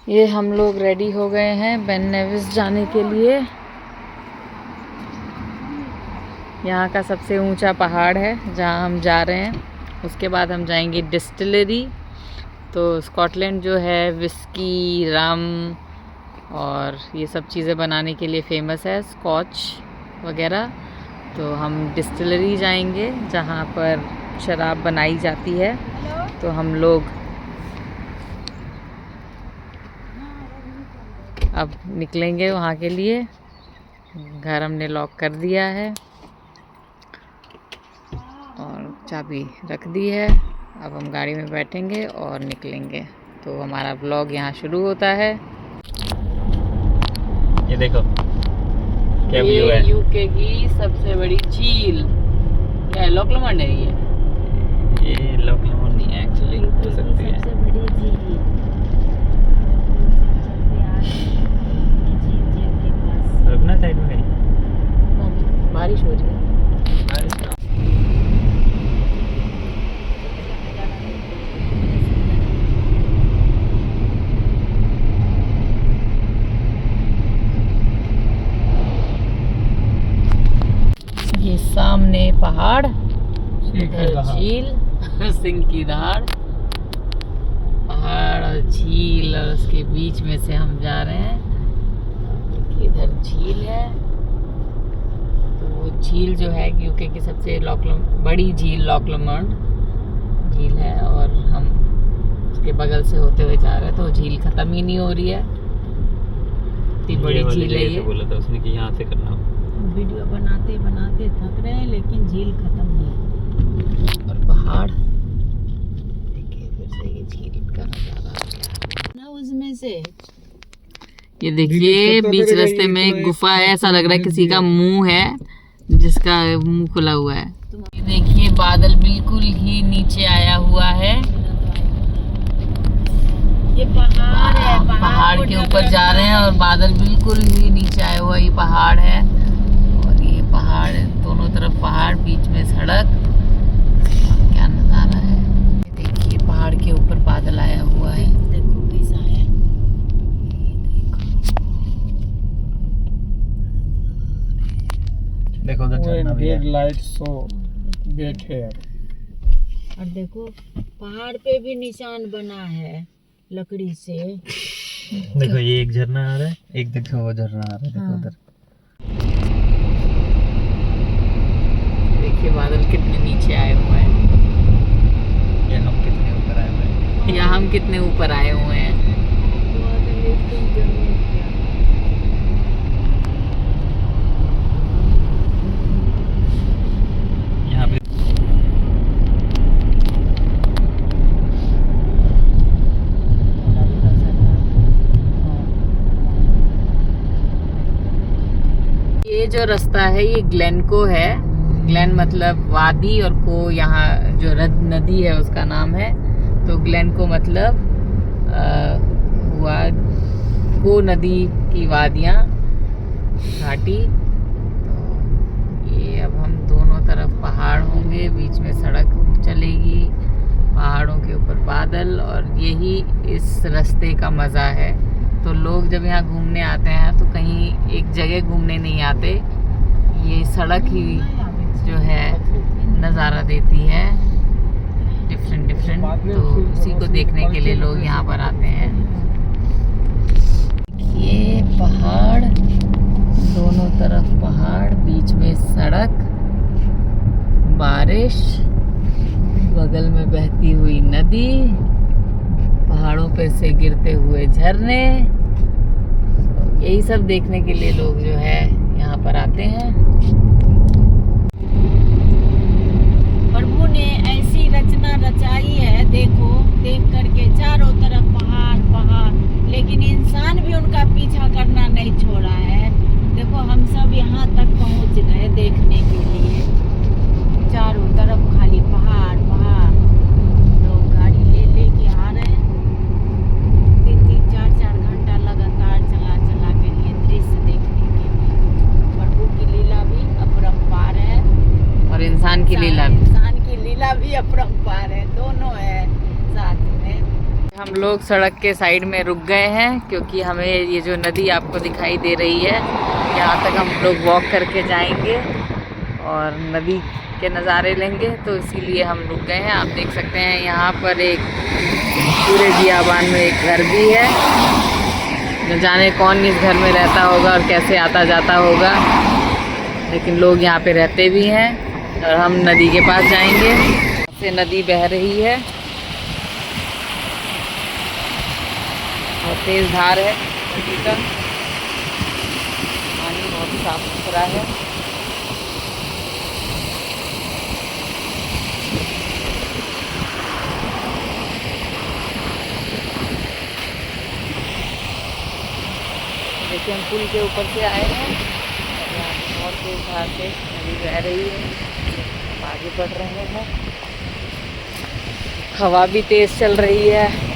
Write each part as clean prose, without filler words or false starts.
ये हम लोग रेडी हो गए हैं बेन नेविस जाने के लिए। यहाँ का सबसे ऊंचा पहाड़ है जहाँ हम जा रहे हैं। उसके बाद हम जाएंगे डिस्टिलरी। तो स्कॉटलैंड जो है विस्की, रम और ये सब चीज़ें बनाने के लिए फेमस है, स्कॉच वगैरह। तो हम डिस्टिलरी जाएंगे जहाँ पर शराब बनाई जाती है। तो हम लोग अब निकलेंगे वहाँ के लिए। घर हमने लॉक कर दिया है और चाबी रख दी है। अब हम गाड़ी में बैठेंगे और निकलेंगे। तो हमारा व्लॉग यहाँ शुरू होता है। ये देखो क्या व्यू है। यूके की सबसे बड़ी झील क्या है? लॉक लॉमंड है ये लॉक लॉमंड नहीं है एक्चुअली, हो सकती है। सबसे बड़ी झील रुकना साइड में कहीं। बारिश हो रही है। ये सामने पहाड़, इधर झील सिंह की धार। पहाड़ और झील और उसके बीच में से हम जा रहे हैं। इधर झील है। तो वो झील जो है यूके की सबसे बड़ी झील लॉक लॉमंड झील है और हम उसके बगल से होते हुए जा रहे हैं। तो झील खत्म ही नहीं हो रही है, इतनी बड़ी झील है ये। बोला था उसने कि यहाँ से करना। वीडियो बनाते बनाते थक रहे हैं लेकिन झील खत्म नहीं। और पहाड़ देखिए, फिर से ये झील का नजारा आ गया ना उसमें से। ये देखिए बीच रास्ते में एक गुफा है। ऐसा लग रहा है किसी का मुंह है, जिसका मुंह खुला हुआ है। ये देखिए बादल बिल्कुल ही नीचे आया हुआ है। ये पहाड़ है, पहाड़ के ऊपर जा रहे हैं और बादल बिल्कुल ही नीचे आया हुआ ये पहाड़ है। और ये पहाड़, दोनों तरफ पहाड़, बीच में सड़क। क्या नजारा है। ये देखिए पहाड़ के ऊपर बादल आया हुआ है। देखो कैसा है। देखो उधर झरना भी है। लाइट सो गेट है। और देखो पहाड़ पे भी निशान बना है लकड़ी से। देखो ये एक झरना आ रहा है, एक देखो वो झरना आ रहा है। देखो उधर देखिए बादल कितने नीचे आए हुए हैं। ये हम कितने ऊपर आए हुए हैं। या हम कितने ऊपर आए हुए हैं। यहाँ पे ये जो रास्ता है ये ग्लेनको है। ग्लेन मतलब वादी और को यहाँ जो नदी है उसका नाम है। तो ग्लेनको मतलब हुआ को नदी की वादियाँ, घाटी। तो ये अब हम दोनों तरफ पहाड़ होंगे, बीच में सड़क चलेगी, पहाड़ों के ऊपर बादल। और यही इस रास्ते का मज़ा है। तो लोग जब यहाँ घूमने आते हैं तो कहीं एक जगह घूमने नहीं आते, ये सड़क ही जो है नज़ारा देती है डिफरेंट। तो उसी को देखने के लिए लोग यहाँ पर आते हैं। ये पहाड़, दोनों तरफ पहाड़, बीच में सड़क, बारिश, बगल में बहती हुई नदी, पहाड़ों पे से गिरते हुए झरने। यही सब देखने के लिए लोग जो है यहाँ पर आते हैं। प्रभु ने ऐसी रचना रचाई है, देखो देख करके चारों तरफ पहाड़ पहाड़, लेकिन इंसान भी उनका पीछा करना नहीं छोड़ा है। देखो हम सब यहाँ तक पहुँच गए देखने के लिए। चारों तरफ खाली पहाड़ पहाड़। लोग गाड़ी ले लेके आ रहे हैं। 3-3, 4-4 घंटा लगातार चला चला के लिए दृश्य देखने के लिए। प्रभु की लीला भी अपरंपार है और इंसान की लीला भी। इंसान की लीला भी अपरंपार है, दोनों है साथ में। हम लोग सड़क के साइड में रुक गए हैं क्योंकि हमें ये जो नदी आपको दिखाई दे रही है यहाँ तक हम लोग वॉक करके जाएंगे और नदी के नज़ारे लेंगे, तो इसीलिए हम रुक गए हैं। आप देख सकते हैं यहाँ पर एक पूरे बियाबान में एक घर भी है, न जाने कौन इस घर में रहता होगा और कैसे आता जाता होगा, लेकिन लोग यहाँ पे रहते भी हैं। और हम नदी के पास जाएंगे। यहाँ से नदी बह रही है, बहुत तेज़ धार है नदी का, पानी बहुत साफ सुथरा है। देखिए हम पुल के ऊपर से आए हैं, यहाँ बहुत तेज धार से नदी बह रही है, हम आगे बढ़ रहे हैं। हवा भी तेज चल रही है।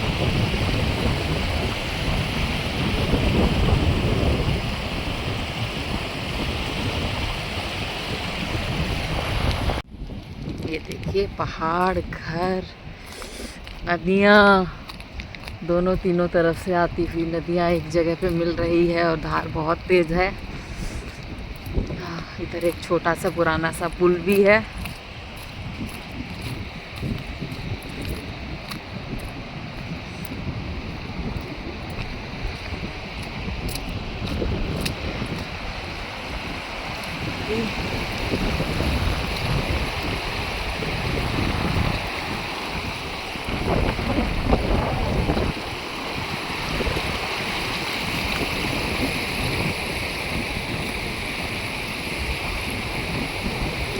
ये देखिए पहाड़, घर, नदियाँ, दोनों तीनों तरफ से आती हुई नदियाँ एक जगह पे मिल रही है और धार बहुत तेज है। इधर एक छोटा सा पुराना सा पुल भी है।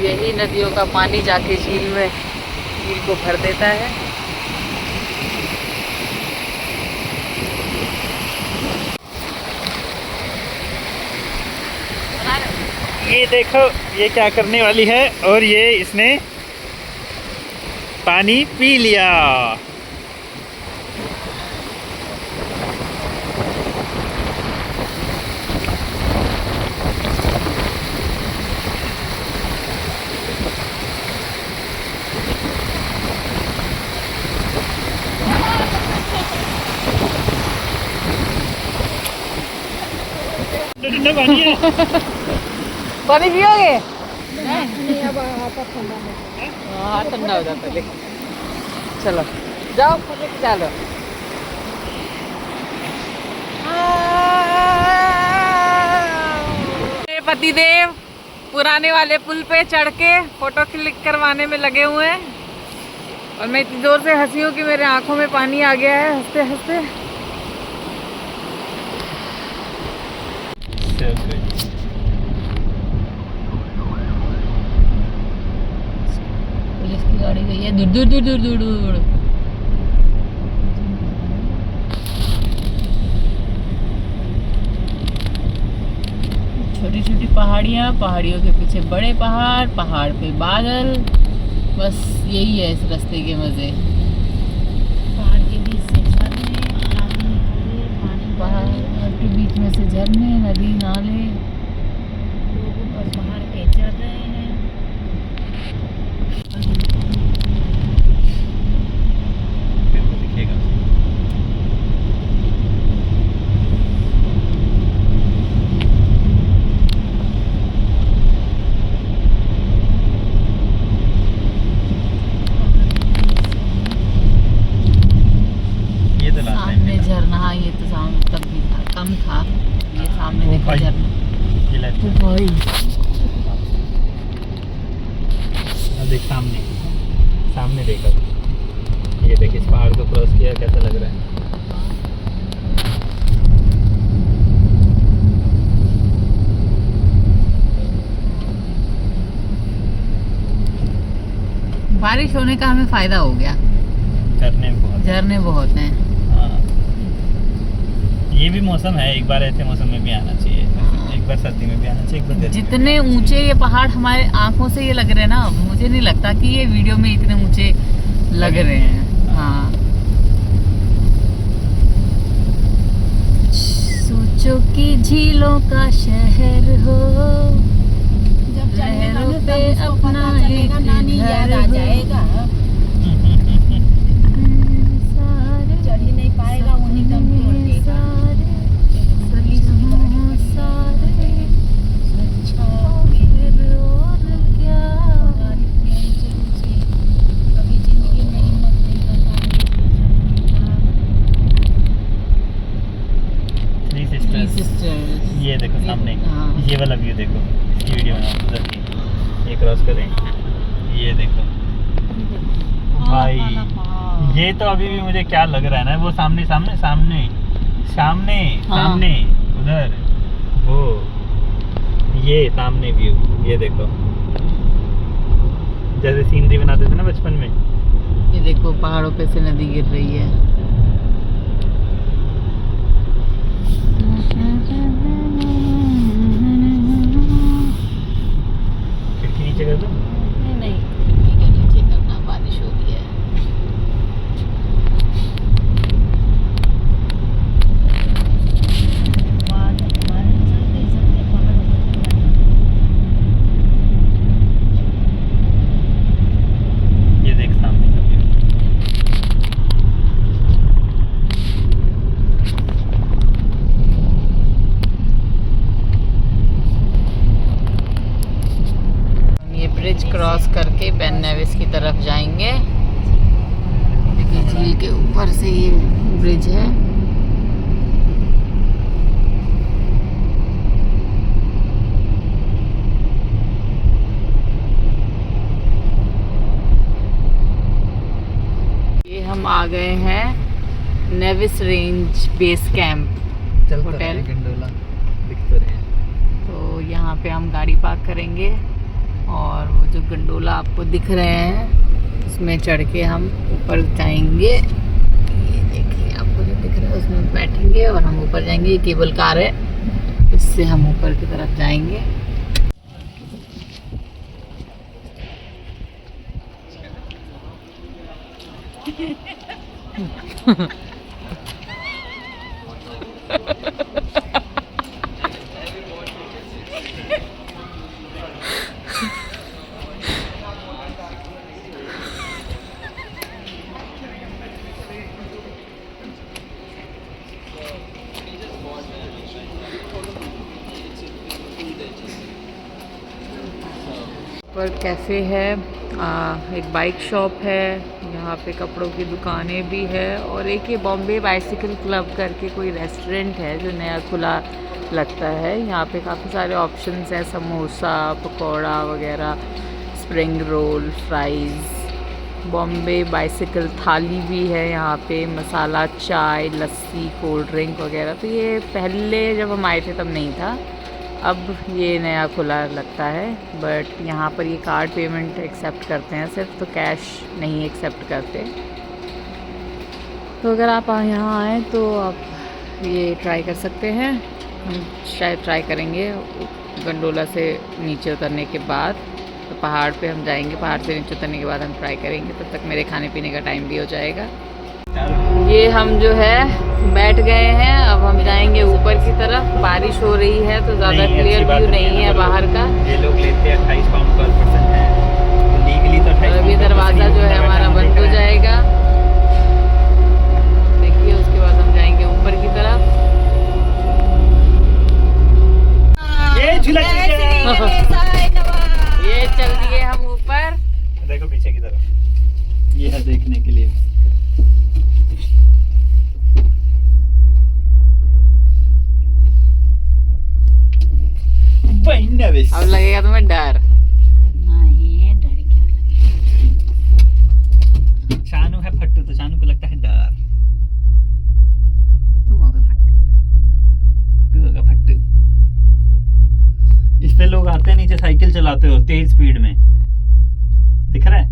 यही नदियों का पानी जाके झील को भर देता है। ये देखो ये क्या करने वाली है, और ये इसने पानी पी लिया। ठंडा पानी है। पानी पियोगे? नहीं, अब आता ठंडा है। हाँ ठंडा हो जाता है, देखो। चलो जाओ फोटो खिंचा लो। मेरे पतिदेव पुराने वाले पुल पे चढ़ के फोटो क्लिक करवाने में लगे हुए हैं और मैं इतनी जोर से हंसी हूँ कि मेरे आंखों में पानी आ गया है हंसते हंसते। पुलिस की गाड़ी गई है, दूर दूर दूर दूर दूर दूर। छोटी छोटी पहाड़ियाँ, पहाड़ियों के पीछे बड़े पहाड़, पहाड़ पे बादल, बस यही है इस रास्ते के मज़े। पहाड़ के बीच से झरने, पानी पहाड़ के बीच में से झरने, नदी, नाले। लोग ऊपर पहाड़ पे चढ़ रहे हैं। दिखेगा। ये तो लास्ट टाइम सामने झरना, हाँ ये तो सामने तब भी था, कम था। ये सामने वो देखो भाई। झरना। ये लाइट ओ भाई देख, सामने सामने देखा, ये देख इस पहाड़ को क्रॉस किया, कैसा लग रहा है। बारिश होने का हमें फायदा हो गया, झरने बहुत। झरने बहुत हैं। हाँ। ये भी मौसम है, एक बार ऐसे मौसम में भी आना चाहिए, एक बार सर्दी में भी आना चाहिए, एक बार गर्मी में। जितने ऊंचे ये पहाड़ हमारे आंखों से ये लग रहे हैं ना, मुझे नहीं लगता कि ये वीडियो में इतने ऊंचे लग रहे हैं। हाँ सोचो कि झीलों का शहर हो, जब चढ़ेगा लहरों ना पे तब उसको अपना पता चलेगा, एक नानी घर याद आ हो। जाएगा। सारे चढ़ ही नहीं थ्री सिस्टर्स। ये देखो सामने, हाँ। ये वाला व्यू देखो, इसकी वीडियो बनाओ उधर की, ये क्रॉस करें, ये देखो भाई। ये तो अभी भी मुझे क्या लग रहा है ना, वो सामने सामने सामने सामने हाँ। सामने उधर वो, ये सामने व्यू, ये देखो जैसे सीनरी बनाते थे ना बचपन में। ये देखो पहाड़ों पे से नदी गिर रही है। खिड़की नीचे कर दो। नहीं खिड़की के नीचे करना, बारिश हो रही है। ये देख सामने का व्यू। हम ये ब्रिज क्रॉस करके बेन नेविस की तरफ जाएंगे। देखिए झील के ऊपर से ये ब्रिज है। ये हम आ गए हैं नेविस range base camp hotel. Gondola दिख तो रहे हैं। तो यहाँ पे हम गाड़ी पार्क करेंगे और वो जो गंडोला आपको दिख रहे हैं उसमें चढ़ के हम ऊपर जाएंगे। ये देखिए आपको जो दिख रहा है उसमें बैठेंगे और हम ऊपर जाएंगे। ये केबल कार है, इससे हम ऊपर की तरफ जाएंगे। पर कैफ़े है, एक बाइक शॉप है, यहाँ पे कपड़ों की दुकानें भी है और एक ये बॉम्बे बाइसिकल क्लब करके कोई रेस्टोरेंट है जो नया खुला लगता है। यहाँ पे काफ़ी सारे ऑप्शंस हैं, समोसा, पकौड़ा वगैरह, spring roll, fries. Bombay bicycle थाली भी है यहाँ पे, मसाला चाय, लस्सी, कोल्ड ड्रिंक वगैरह। तो ये पहले जब हम आए थे तब नहीं था, अब ये नया खुला लगता है। बट यहाँ पर ये कार्ड पेमेंट एक्सेप्ट करते हैं सिर्फ, तो कैश नहीं एक्सेप्ट करते। तो अगर आप यहाँ आएँ तो आप ये ट्राई कर सकते हैं। हम शायद ट्राई करेंगे गंडोला से नीचे उतरने के बाद। तो पहाड़ पे हम जाएंगे, पहाड़ से नीचे उतरने के बाद हम ट्राई करेंगे। तब तक मेरे खाने पीने का टाइम भी हो जाएगा। ये हम जो है बैठ गए हैं, अब हम जाएंगे ऊपर की तरफ। बारिश हो रही है तो ज़्यादा क्लियर व्यू नहीं है बाहर का। ये लोग लेते हैं 28 पाउंड पर पर्सन है, तो लीगली तो 28 अभी दरवाज़ा जो है हमारा बंद हो जाएगा। देखिए उसके बाद हम जाएंगे ऊपर की तरफ। ये झूला चल गया। ये चल दिए हम ऊपर। देखो पीछे की तरफ, ये है देखने के लिए। अब लगेगा तुम्हें डर। नहीं, डर क्या लगेगा। शानू है फट्टू, तो शानू को लगता है डर। तुम हो गए फट्टू। तू होगा फट्टू। इस पे लोग आते हैं नीचे साइकिल चलाते हो तेज स्पीड में, दिख रहा है?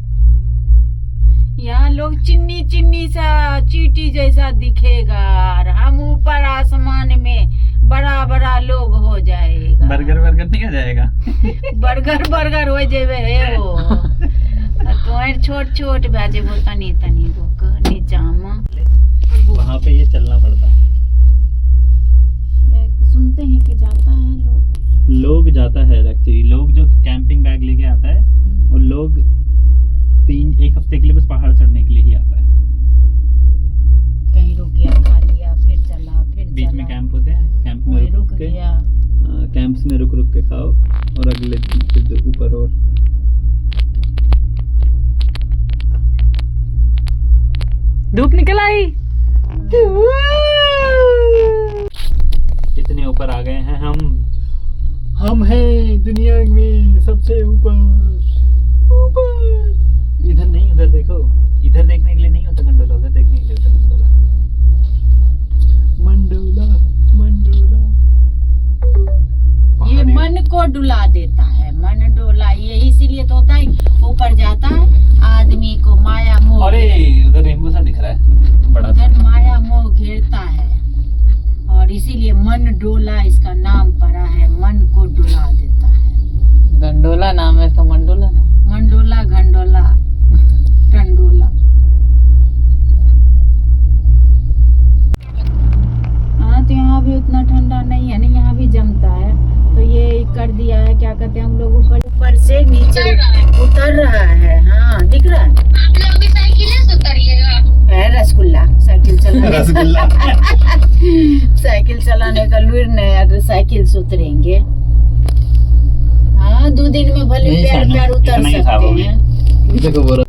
यहाँ लोग चिन्नी चिन्नी सा चींटी जैसा दिखेगा और हम ऊपर आसमान में बड़ा बड़ा लोग हो जाएगा। बर्गर नहीं हो जाएगा। बर्गर हो जेबे है वो। तो छोट छोट बाजे वो तनी तनी रोक नीचा में। वहाँ पे ये चलना पड़ता है। सुनते हैं कि जाता है लोग जाता है एक्चुअली। लोग जो कैंपिंग बैग लेके आता है, और लोग 1 हफ्ते के लिए बस पहाड़ चढ़ने के लिए ही आता है। कहीं रुक गया, खा लिया, फिर चला, फिर बीच में कैंप होते हैं, कैंप में रुक के गया। कैंप्स में रुक के खाओ और अगले दिन फिर ऊपर। और धूप निकल आई। कितनी को डुला देता है, मन डोला, ये इसीलिए तो होता है ऊपर जाता है आदमी को माया मोह, अरे उधर रेनबो सा दिख रहा है बड़ा सा। उधर माया मोह घेरता है और इसीलिए मन डोला इसका नाम पड़ा है, मन को डुला देता है। गंडोला नाम है इसका, मंडोला ना। मंडोला, घंडोला, टंडोला। हाँ तो यहाँ भी उतना ठंडा नहीं है ना, यहाँ भी जमता है। तो ये कर दिया है, क्या कहते हैं हम लोग, ऊपर से नीचे उतर रहा है। हाँ दिख रहा है। आप लोग भी साइकिल से उतरिएगा। है रसगुल्ला, साइकिल चलाने रसगुल्ला साइकिल चलाने का लूर नहीं है, साइकिल से उतरेंगे। हाँ 2 दिन में भले नहीं प्यार छाना, प्यार उतर इतना ही था सकते वो भी। हैं। देखो बोलो।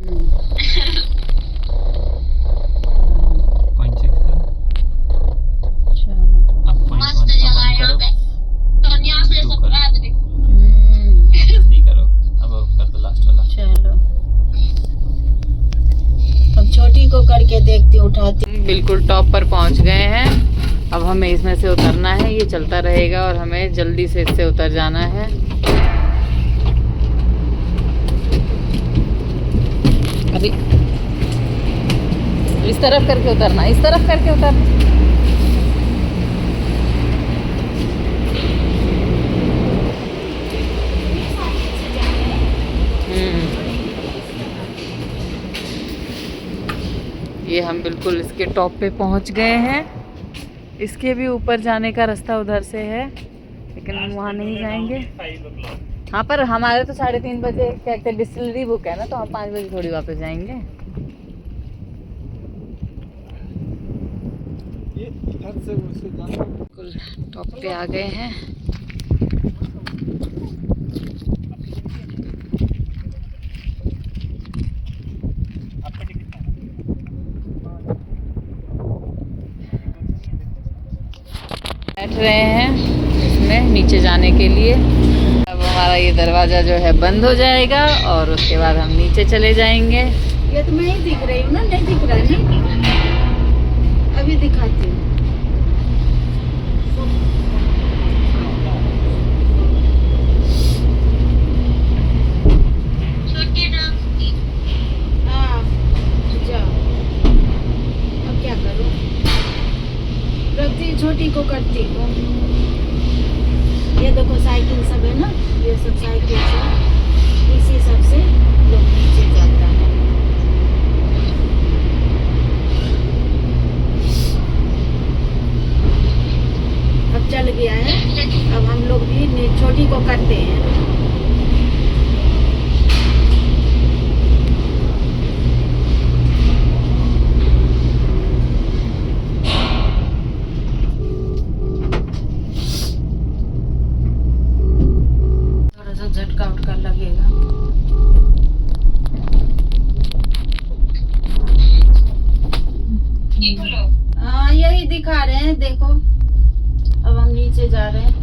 मस्त जगह है यहाँ पे। तो यहाँ से सब रात में नहीं करो अब कर दो लास्ट वाला। चलो अब छोटी को करके देखती हूँ, उठाती। बिल्कुल टॉप पर पहुंच गए हैं। अब हमें इसमें से उतरना है, ये चलता रहेगा और हमें जल्दी से इससे उतर जाना है। अभी इस तरफ करके उतरना, इस तरफ करके उतरना। ये हम बिल्कुल इसके टॉप पे पहुंच गए हैं। इसके भी ऊपर जाने का रास्ता उधर से है, लेकिन हम वहाँ नहीं जाएंगे। हाँ पर हमारे तो 3:30 बजे क्या कहते हैं डिस्टिलरी बुक है ना, तो हम 5 बजे थोड़ी वापस जाएंगे। बिल्कुल टॉप पे आ गए हैं। बैठ रहे हैं इसमें नीचे जाने के लिए। अब हमारा ये दरवाज़ा जो है बंद हो जाएगा और उसके बाद हम नीचे चले जाएंगे। ये तो मैं ही दिख रही हूँ ना, नहीं दिख रहा नहीं, अभी दिखाती हूँ। छोटे नाम की हाँ जाओ, अब क्या करूँ, रखती छोटी को करती हूँ। ये देखो साइकिल सब है ना, ये सब साइकिल से, इसी सब से लोग नीचे जाता है। अब चल गया है, अब हम लोग भी छोटी को करते हैं। थोड़ा सा झटका उटका लगेगा। ये बोलो। हाँ यही दिखा रहे हैं, देखो अब हम नीचे जा रहे हैं।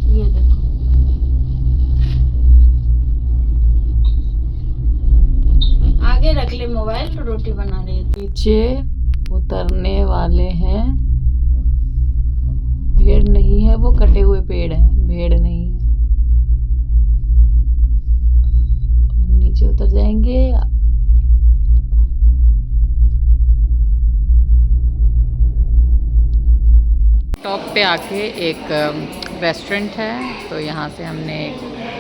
ये देखो आगे रख ले मोबाइल, रोटी बना रही थी। नीचे उतरने वाले हैं। भेड़ नहीं है, वो कटे हुए पेड़ हैं, भेड़ नहीं है। हम नीचे उतर जाएंगे। टॉप पे आके एक रेस्टोरेंट है, तो यहाँ से हमने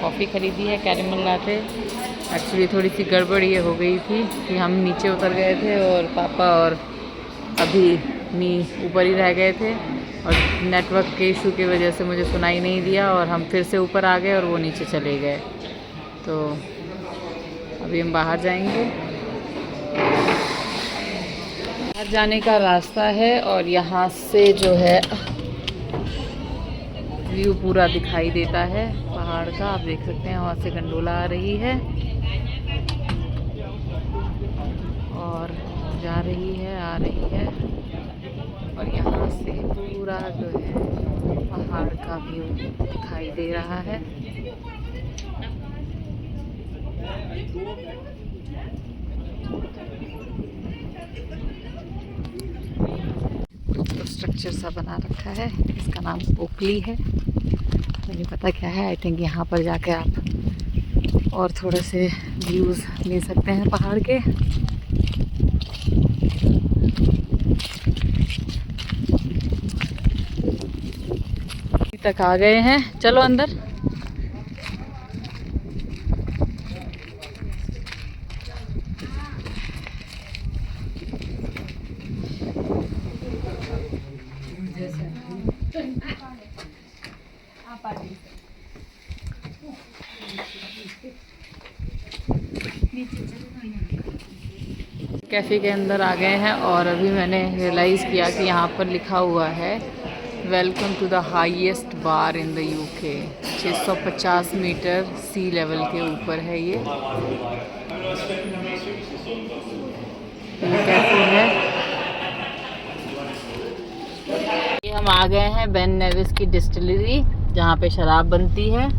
कॉफ़ी ख़रीदी है, कैरेमल लाटे। एक्चुअली थोड़ी सी गड़बड़ ये हो गई थी कि हम नीचे उतर गए थे और पापा और अभी ऊपर ही रह गए थे, और नेटवर्क के इशू की वजह से मुझे सुनाई नहीं दिया और हम फिर से ऊपर आ गए और वो नीचे चले गए। तो अभी हम बाहर जाएंगे। बाहर जाने का रास्ता है और यहाँ से जो है व्यू पूरा दिखाई देता है पहाड़ का। आप देख सकते हैं वहाँ से गंडोला आ रही है और जा रही है, आ रही है, और यहाँ से पूरा जो है पहाड़ का व्यू दिखाई दे रहा है। कुछ स्ट्रक्चर सा बना रखा है, इसका नाम ओकली है। मुझे पता क्या है, आई थिंक यहाँ पर जाके आप और थोड़े से व्यूज़ ले सकते हैं पहाड़ के। अभी तक आ गए हैं, चलो अंदर। कैफ़े के अंदर आ गए हैं और अभी मैंने रियलाइज़ किया कि यहाँ पर लिखा हुआ है welcome to the highest bar in the UK. 650 metre sea level के ऊपर है ये कैफ़े है। ये हम आ गए हैं बेन नेविस की डिस्टिलरी जहाँ पे शराब बनती है।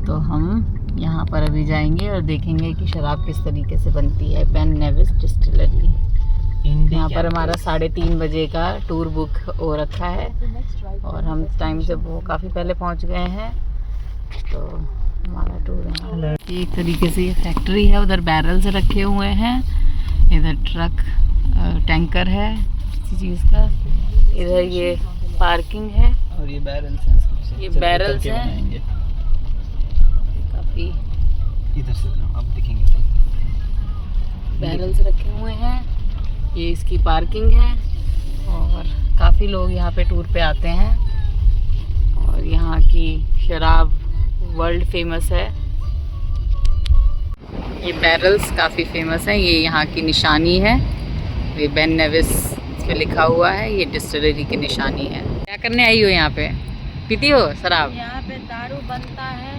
तो हम यहाँ पर अभी जाएंगे और देखेंगे कि शराब किस तरीके से बनती है। बेन नेविस डिस्टिलरी, यहाँ पर हमारा 3:30 बजे का टूर बुक हो रखा है और हम टाइम से वो काफ़ी पहले पहुँच गए हैं। तो हमारा टूर एक तरीके से ये फैक्ट्री है। उधर बैरल्स रखे हुए हैं, इधर ट्रक टैंकर है किसी चीज़ का, इधर ये पार्किंग है और ये बैरल्स हैं। ये बैरल्स हैं काफ़ी, इधर से आप देखेंगे बैरल्स रखे हुए हैं। ये इसकी पार्किंग है और काफ़ी लोग यहाँ पे टूर पे आते हैं और यहाँ की शराब वर्ल्ड फेमस है। ये बैरल्स काफ़ी फेमस हैं, ये यहाँ की निशानी है। ये बेन नेविस पे लिखा हुआ है, ये डिस्टिलरी की निशानी है। क्या करने आई हो यहाँ पे? पीती हो शराब? यहाँ पे दारू बनता है,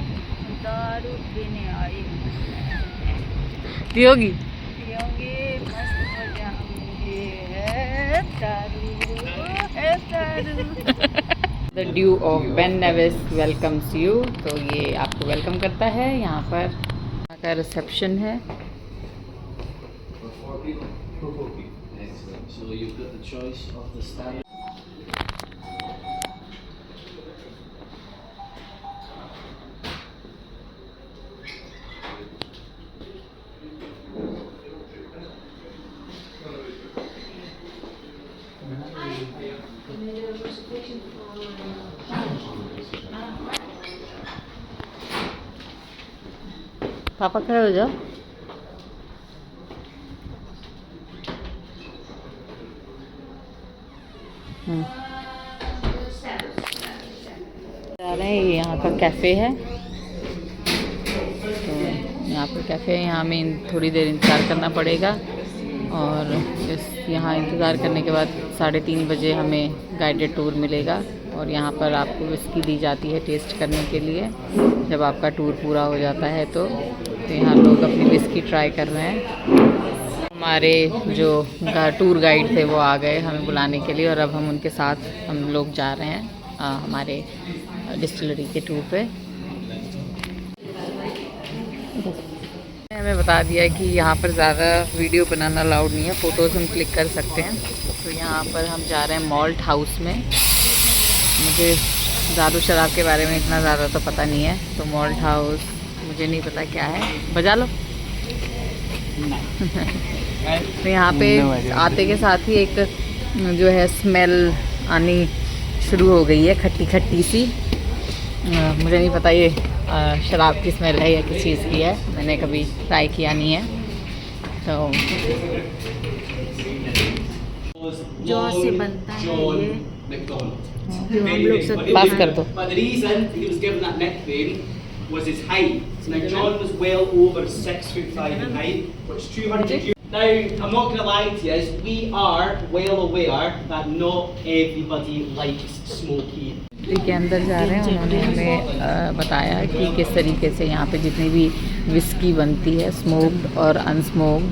दारू पीने आई पियोगी? पियोगी, मस्त मजा है, दारू है दारू। The due of Ben नेविस welcomes you. तो ये आपको वेलकम करता है। यहाँ पर यहाँ का रिसेप्शन है। So you've got the choice of the standard. पापा खड़े हो जाओ। जा रहे हैं, ये यहाँ का कैफ़े है। तो यहाँ पर कैफ़े है, यहाँ हमें थोड़ी देर इंतज़ार करना पड़ेगा और यहाँ इंतज़ार करने के बाद 3:30 बजे हमें गाइडेड टूर मिलेगा और यहाँ पर आपको विस्की दी जाती है टेस्ट करने के लिए। जब आपका टूर पूरा हो जाता है तो यहाँ लोग अपनी विस्की ट्राई कर रहे हैं। हमारे जो टूर गाइड थे वो आ गए हमें बुलाने के लिए और अब हम उनके साथ हम लोग जा रहे हैं हमारे डिस्टिलरी के टूर पे। हमें बता दिया कि यहाँ पर ज़्यादा वीडियो बनाना अलाउड नहीं है, फ़ोटोज़ हम क्लिक कर सकते हैं। तो यहाँ पर हम जा रहे हैं मॉल्ट हाउस में। मुझे दारू शराब के बारे में इतना ज़्यादा तो पता नहीं है, तो मॉल्ट हाउस मुझे नहीं पता क्या है। बजा लो। तो यहाँ पे आते के साथ ही एक जो है स्मेल आनी शुरू हो गई है, खट्टी खट्टी सी। मुझे नहीं पता ये शराब की स्मेल है या किस चीज़ की है, मैंने कभी ट्राई किया नहीं है। तो जो से बनता है ये जो हम लोग सब पास कर दो। But the reason he was given that nickname was his height. Now John was well over 6'5" in height, which 200 years. Now I'm not going to lie to you, we are well aware that not everybody likes smoky. के अंदर जा रहे हैं। उन्होंने हमें बताया कि किस तरीके से यहाँ पे जितनी भी विस्की बनती है, स्मोक्ड और अनस्मोक्ड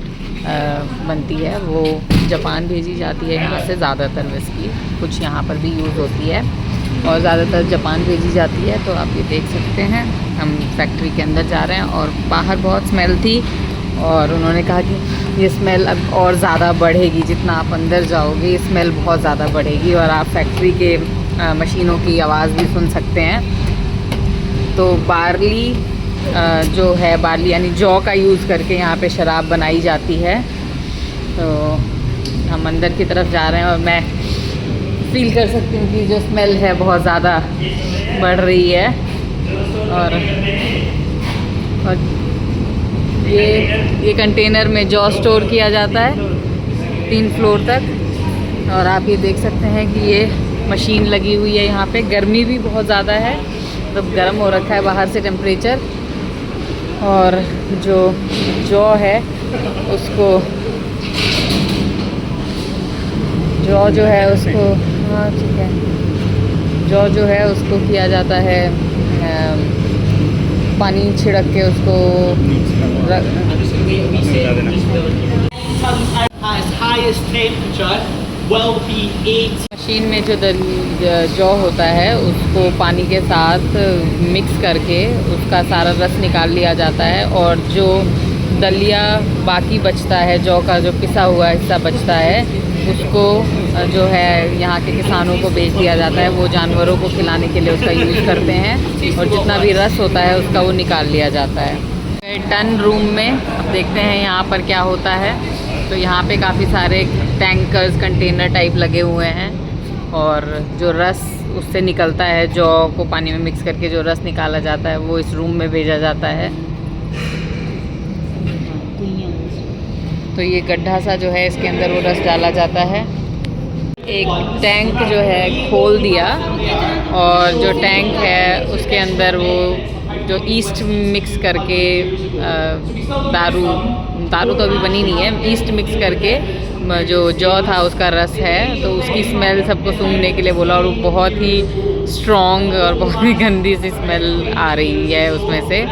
बनती है, वो जापान भेजी जाती है यहाँ से। ज़्यादातर विस्की कुछ यहाँ पर भी यूज़ होती है और ज़्यादातर जापान भेजी जाती है। तो आप ये देख सकते हैं, हम फैक्ट्री के अंदर जा रहे हैं और बाहर बहुत स्मेल थी और उन्होंने कहा कि ये स्मेल अब और ज़्यादा बढ़ेगी। जितना आप अंदर जाओगे ये स्मेल बहुत ज़्यादा बढ़ेगी और आप फैक्ट्री के मशीनों की आवाज़ भी सुन सकते हैं। तो बार्ली जो है, बार्ली यानी जौ का यूज़ करके यहाँ पे शराब बनाई जाती है। तो हम अंदर की तरफ जा रहे हैं और मैं फील कर सकती हूँ कि जो स्मेल है बहुत ज़्यादा बढ़ रही है। और ये कंटेनर में जौ स्टोर किया जाता है 3 फ्लोर तक। और आप ये देख सकते हैं कि ये मशीन लगी हुई है यहाँ पे। गर्मी भी बहुत ज़्यादा है, मतलब गर्म हो रखा है बाहर से टेम्परेचर। और जो जौ है उसको, जौ जो है उसको, हाँ ठीक है, जौ जो है उसको किया जाता है पानी छिड़क के उसको As highest temperature will be 8. Machine में जो जौ होता है उसको पानी के साथ मिक्स करके उसका सारा रस निकाल लिया जाता है। और जो दलिया बाकी बचता है, जौ का जो पिसा हुआ हिस्सा बचता है, उसको जो है यहाँ के किसानों को बेच दिया जाता है। वो जानवरों को खिलाने के लिए उसका यूज़ करते हैं और जितना भी रस होता है उसका वो निकाल लिया जाता है। टन रूम में अब देखते हैं यहाँ पर क्या होता है। तो यहाँ पे काफ़ी सारे टैंकर्स, कंटेनर टाइप लगे हुए हैं और जो रस उससे निकलता है, जौ को पानी में मिक्स करके जो रस निकाला जाता है वो इस रूम में भेजा जाता है। तो ये गड्ढा सा जो है इसके अंदर वो रस डाला जाता है। एक टैंक जो है खोल दिया और जो टैंक है उसके अंदर वो जो ईस्ट मिक्स करके दारू तो अभी बनी नहीं है, ईस्ट मिक्स करके जो जौ था उसका रस है, तो उसकी स्मेल सबको सूंघने के लिए बोला। और वो बहुत ही स्ट्रॉन्ग और बहुत ही गंदी सी स्मेल आ रही है उसमें से।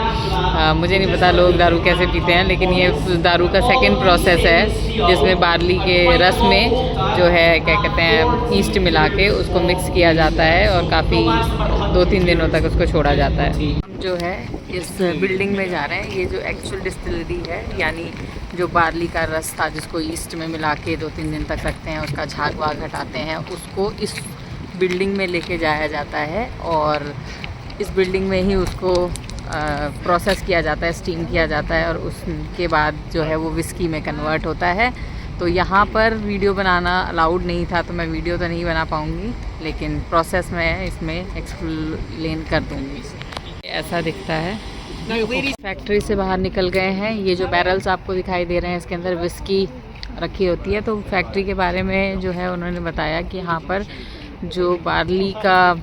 मुझे नहीं पता लोग दारू कैसे पीते हैं, लेकिन ये दारू का सेकंड प्रोसेस है जिसमें बार्ली के रस में जो है क्या कहते हैं ईस्ट मिला के उसको मिक्स किया जाता है और काफ़ी 2-3 दिनों तक उसको छोड़ा जाता है। जो है इस बिल्डिंग में जा रहे हैं। ये जो एक्चुअल डिस्टिलरी है, यानी जो बार्ली का रस था जिसको ईस्ट में मिला के 2-3 दिन तक रखते हैं, उसका झाग वाग हटाते हैं, उसको इस बिल्डिंग में लेके जाया जाता है और इस बिल्डिंग में ही उसको प्रोसेस किया जाता है, स्टीम किया जाता है और उसके बाद जो है वो विस्की में कन्वर्ट होता है। तो यहाँ पर वीडियो बनाना अलाउड नहीं था, तो मैं वीडियो तो नहीं बना पाऊँगी, लेकिन प्रोसेस में इसमें एक्सप्लेन कर दूँगी। ऐसा दिखता है। फैक्ट्री से बाहर निकल गए हैं। ये जो बैरल्स आपको दिखाई दे रहे हैं इसके अंदर विस्की रखी होती है। तो फैक्ट्री के बारे में जो है उन्होंने बताया कि यहाँ पर जो बार्ली का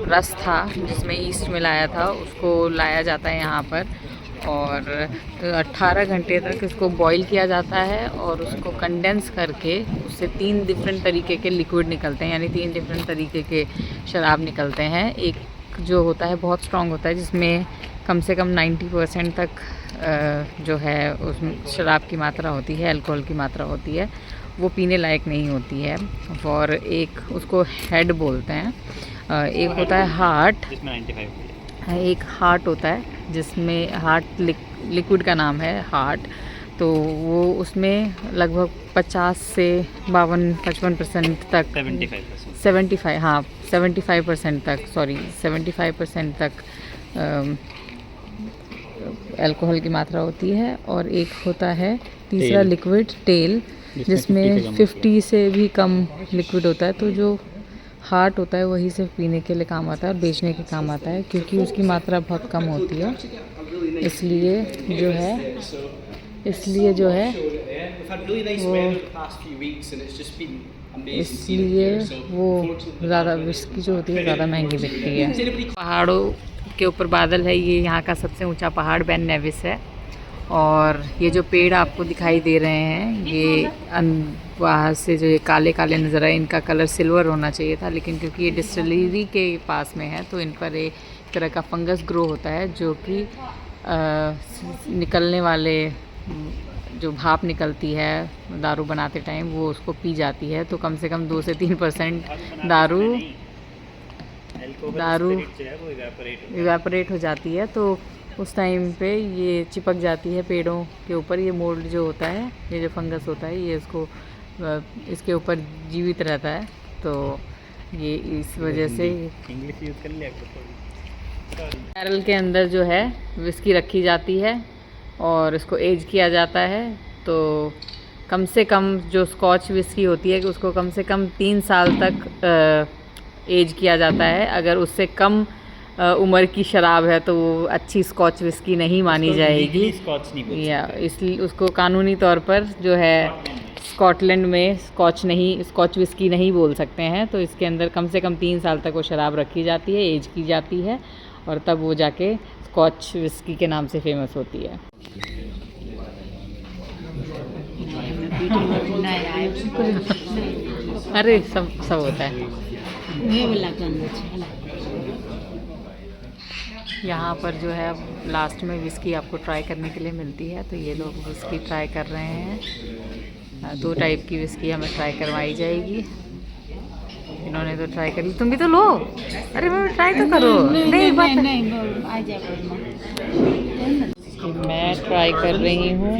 रस था जिसमें ईस्ट मिलाया था उसको लाया जाता है यहाँ पर और 18 घंटे तक इसको बॉईल किया जाता है और उसको कंडेंस करके उससे 3 डिफरेंट तरीके के लिक्विड निकलते हैं, यानी 3 डिफरेंट तरीके के शराब निकलते हैं। एक जो होता है बहुत स्ट्रॉन्ग होता है जिसमें कम से कम 90% तक जो है उस शराब की मात्रा होती है, अल्कोहल की मात्रा होती है, वो पीने लायक नहीं होती है। और एक उसको हेड बोलते हैं, एक होता है हार्ट, एक हार्ट होता है जिसमें हार्ट लिक्विड का नाम है हार्ट। तो वो उसमें लगभग 50 से 52-55% तक 75% तक 75% तक अल्कोहल की मात्रा होती है। और एक होता है तीसरा लिक्विड टेल जिसमें 50 से भी कम लिक्विड होता है। तो जो हार्ट होता है वही सिर्फ पीने के लिए काम आता है और बेचने के काम आता है, क्योंकि उसकी मात्रा बहुत कम होती है। इसलिए जो है वो ज़्यादा विस्की जो होती है ज़्यादा महंगी बिकती है। पहाड़ों के ऊपर बादल है, ये यहाँ का सबसे ऊंचा पहाड़ बेन नेविस है। और ये जो पेड़ आपको दिखाई दे रहे हैं ये बाहर से जो ये काले काले नज़र आए, इनका कलर सिल्वर होना चाहिए था, लेकिन क्योंकि ये डिस्टिलरी के पास में है तो इन पर एक तरह का फंगस ग्रो होता है जो कि निकलने वाले जो भाप निकलती है दारू बनाते टाइम वो उसको पी जाती है। तो कम से कम 2 से 3% दारू इवेपोरेट हो जाती है। तो उस टाइम पे ये चिपक जाती है पेड़ों के ऊपर। ये मोल्ड जो होता है, ये जो फंगस होता है, ये इसके ऊपर जीवित रहता है। तो ये इस वजह से इंग्लिश यूज़ कर लिया करो। बैरल के अंदर जो है विस्की रखी जाती है और इसको एज किया जाता है। तो कम से कम जो स्कॉच विस्की होती है कि उसको कम से कम 3 साल तक एज किया जाता है। अगर उससे कम उम्र की शराब है तो वो अच्छी स्कॉच विस्की नहीं मानी जाएगी, स्कॉच नहीं बोलते। या इसलिए उसको कानूनी तौर पर जो है स्कॉटलैंड में स्कॉच विस्की नहीं बोल सकते हैं। तो इसके अंदर कम से कम 3 साल तक वो शराब रखी जाती है, एज की जाती है, और तब वो जाके स्कॉच विस्की के नाम से फेमस होती है। अरे सब होता है। यहाँ पर जो है अब लास्ट में विस्की आपको ट्राई करने के लिए मिलती है। तो ये लोग विस्की ट्राई कर रहे हैं। 2 टाइप की विस्की हमें ट्राई करवाई जाएगी। इन्होंने तो ट्राई कर ली, तुम भी तो लो। अरे मैं ट्राई तो करो। नहीं, मैं ट्राई कर रही हूँ।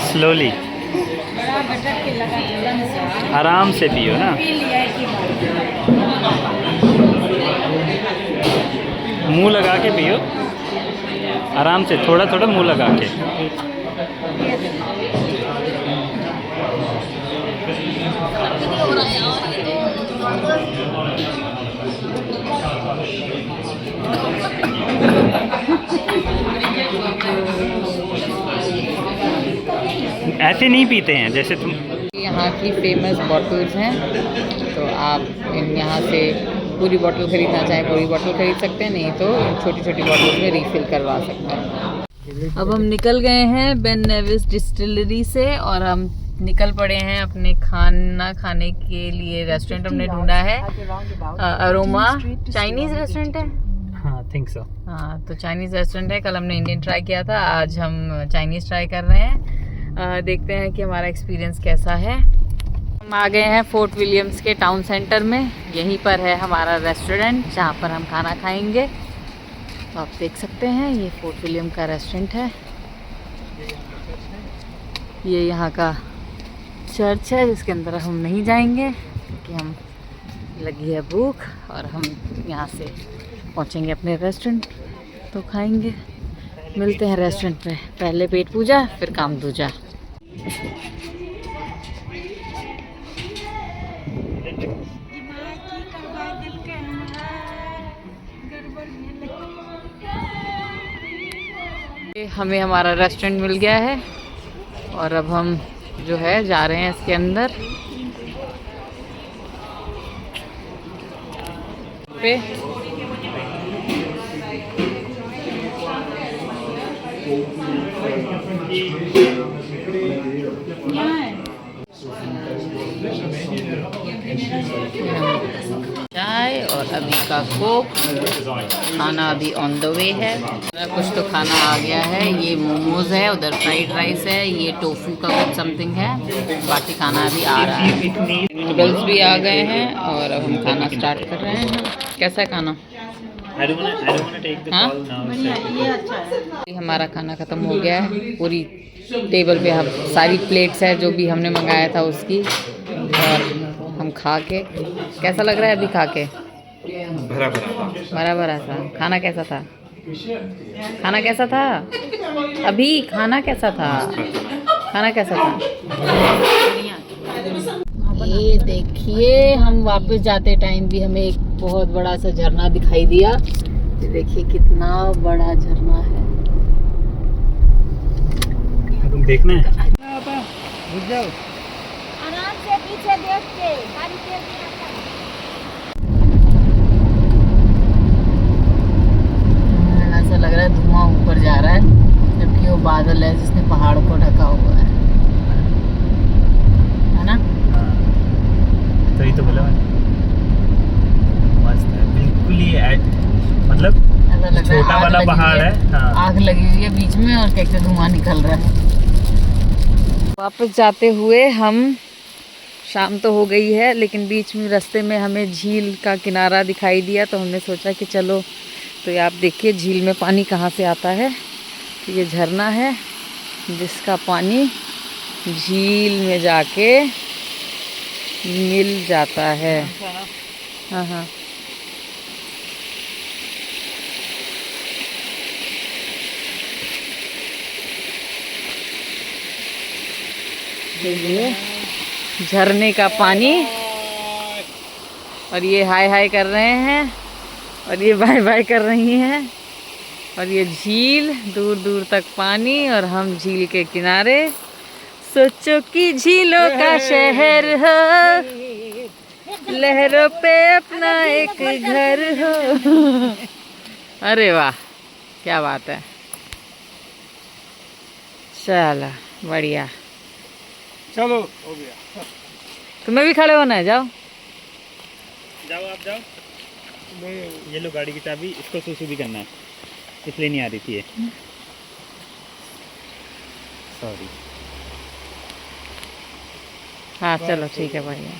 स्लोली, आराम से पियो ना, मुंह लगा के पियो, आराम से, थोड़ा थोड़ा मुंह लगा के। ऐसे नहीं पीते हैं जैसे तुम। यहाँ की फेमस बॉटल्स हैं, तो आप यहाँ से पूरी बॉटल खरीदना चाहें पूरी बॉटल खरीद सकते हैं, नहीं तो छोटी छोटी बॉटल्स में रीफिल करवा सकते हैं। अब हम निकल गए हैं बेन नेविस डिस्टिलरी से और हम निकल पड़े हैं अपने खाना खाने के लिए। रेस्टोरेंट हमने ढूंढा है, अरोमा चाइनीज़ रेस्टोरेंट है। हाँ, थिंक सो। हाँ, तो चाइनीज़ रेस्टोरेंट है। कल हमने इंडियन ट्राई किया था, आज हम चाइनीज़ ट्राई कर रहे हैं। देखते हैं कि हमारा एक्सपीरियंस कैसा है। हम आ गए हैं फोर्ट विलियम्स के टाउन सेंटर में। यहीं पर है हमारा रेस्टोरेंट जहाँ पर हम खाना खाएंगे। तो आप देख सकते हैं ये फोर्ट विलियम का रेस्टोरेंट है। ये यहाँ का चर्च है जिसके अंदर हम नहीं जाएंगे क्योंकि हम लगी है भूख, और हम यहाँ से पहुँचेंगे अपने रेस्टोरेंट तो खाएंगे। मिलते हैं रेस्टोरेंट पे। पहले पेट पूजा फिर काम दूजा। हमें हमारा रेस्टोरेंट मिल गया है और अब हम जो है जा रहे हैं इसके अंदर पे। चाय और अभी का कोक। खाना अभी ऑन द वे है। कुछ तो खाना आ गया है। ये मोमोज है, उधर फ्राइड राइस है, ये टोफू का कुछ समथिंग है। बाकी खाना अभी आ रहा है। नूडल्स भी आ गए हैं और अब हम खाना स्टार्ट कर रहे हैं। कैसा है खाना? हाँ, हमारा खाना ख़त्म हो गया है। पूरी टेबल पे हम सारी प्लेट्स है जो भी हमने मंगाया था उसकी, और हम खा के कैसा लग रहा है अभी खा के? भरा भरा था। खाना कैसा था? खाना कैसा था? अभी खाना कैसा था? खाना कैसा था? ये देखिए, हम वापस जाते टाइम भी हमें एक बहुत बड़ा सा झरना दिखाई दिया। ये देखिए कितना बड़ा झरना है। तुम देखना है। आराम से पीछे देख के गाड़ी तेज ऐसा लग रहा है धुआं ऊपर जा रहा है, जबकि वो बादल है जिसने पहाड़ को ढका हुआ है ना? तो ये तो बोला मैंने, मस्त है बिल्कुल ही। मतलब ऐसा लग रहा है छोटा वाला लगी पहाड़ हुई है, हाँ। आग लगी हुई है बीच में और क्या धुआं निकल रहा है। वापस जाते हुए हम, शाम तो हो गई है लेकिन बीच में रास्ते में हमें झील का किनारा दिखाई दिया, तो हमने सोचा कि चलो, तो ये आप देखिए झील में पानी कहाँ से आता है। तो ये झरना है जिसका पानी झील में जाके मिल जाता है। हाँ हाँ, देखिए झरने का पानी, और ये हाय हाय कर रहे हैं और ये बाय बाय कर रही हैं, और ये झील, दूर दूर तक पानी और हम झील के किनारे। सोचो कि झीलों का शहर हो, लहरों पे अपना एक घर हो। अरे वाह, क्या बात है। चलो बढ़िया, चलो हो गया। तुम्हें भी खड़े होना है, जाओ जाओ आप जाओ। ये लो गाड़ी की चाबी, इसको सुसु भी करना है, इसलिए नहीं आ रही थी ये, सॉरी। हाँ चलो ठीक है, बढ़िया।